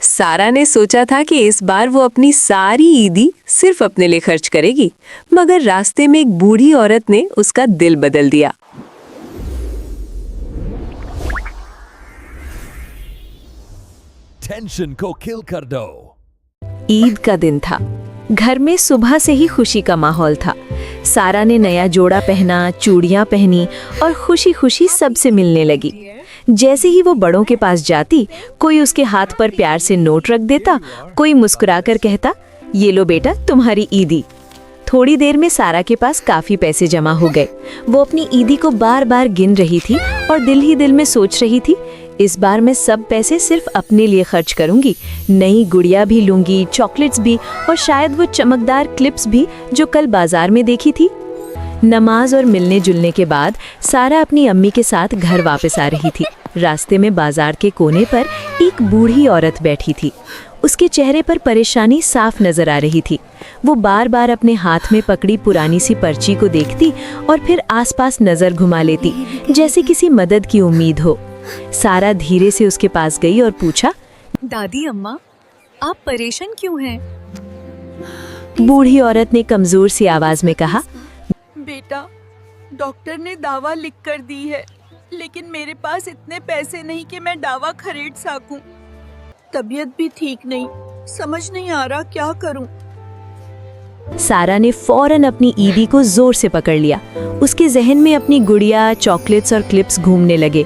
सारा ने सोचा था कि इस बार वो अपनी सारी ईदी सिर्फ अपने लिए खर्च करेगी, मगर रास्ते में एक बूढ़ी औरत ने उसका दिल बदल दिया। टेंशन को किल कर दो। ईद का दिन था। घर में सुबह से ही खुशी का माहौल था। सारा ने नया जोड़ा पहना, चूड़ियां पहनी और खुशी खुशी सबसे मिलने लगी। जैसे ही वो बड़ों के पास जाती, कोई उसके हाथ पर प्यार से नोट रख देता, कोई मुस्कुराकर कहता, ये लो बेटा तुम्हारी ईदी। थोड़ी देर में सारा के पास काफी पैसे जमा हो गए। वो अपनी ईदी को बार बार गिन रही थी और दिल ही दिल में सोच रही थी, इस बार मैं सब पैसे सिर्फ अपने लिए खर्च करूंगी। नई गुड़िया भी लूंगी, चॉकलेट्स भी और शायद वो चमकदार क्लिप्स भी जो कल बाजार में देखी थी। नमाज और मिलने जुलने के बाद सारा अपनी अम्मी के साथ घर वापस आ रही थी। रास्ते में बाजार के कोने पर एक बूढ़ी औरत बैठी थी। उसके चेहरे पर परेशानी साफ नजर आ रही थी। वो बार बार अपने हाथ में पकड़ी पुरानी सी पर्ची को देखती और फिर आसपास नजर घुमा लेती, जैसे किसी मदद की उम्मीद हो। सारा धीरे से उसके पास गई और पूछा, दादी अम्मा, आप परेशान क्यों हैं? बूढ़ी औरत ने कमजोर सी आवाज में कहा, बेटा, डॉक्टर ने दवा लिख कर दी है, लेकिन मेरे पास इतने पैसे नहीं कि मैं दवा खरीद सकूं। तबीयत भी ठीक नहीं, समझ नहीं आ रहा क्या करूं। सारा ने फौरन अपनी ईदी को जोर से पकड़ लिया। उसके जहन में अपनी गुड़िया, चॉकलेट्स और क्लिप्स घूमने लगे।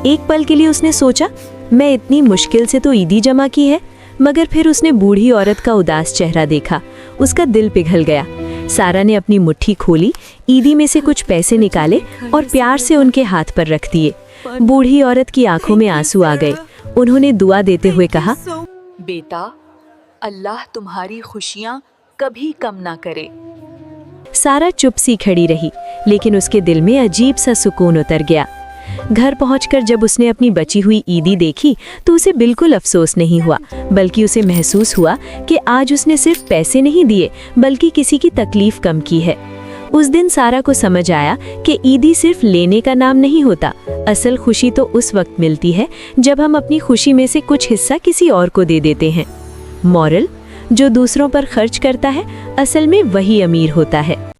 एक पल के लिए उसने सोचा, मैं इतनी मुश्किल से तो ईदी जमा की है, मगर फिर उसने बूढ़ी औरत का उदास चेहरा देखा। उसका दिल पिघल गया। सारा ने अपनी मुट्ठी खोली, ईदी में से कुछ पैसे निकाले और प्यार से उनके हाथ पर रख दिए। बूढ़ी औरत की आंखों में आंसू आ गए। उन्होंने दुआ देते हुए कहा, बेटा, अल्लाह तुम्हारी खुशियाँ कभी कम ना करे। सारा चुप सी खड़ी रही, लेकिन उसके दिल में अजीब सा सुकून उतर गया। घर पहुंचकर जब उसने अपनी बची हुई ईदी देखी तो उसे बिल्कुल अफसोस नहीं हुआ, बल्कि उसे महसूस हुआ कि आज उसने सिर्फ पैसे नहीं दिए, बल्कि किसी की तकलीफ कम की है। उस दिन सारा को समझ आया कि ईदी सिर्फ लेने का नाम नहीं होता। असल खुशी तो उस वक्त मिलती है जब हम अपनी खुशी में से कुछ हिस्सा किसी और को दे देते हैं। मॉरल, जो दूसरों पर खर्च करता है, असल में वही अमीर होता है।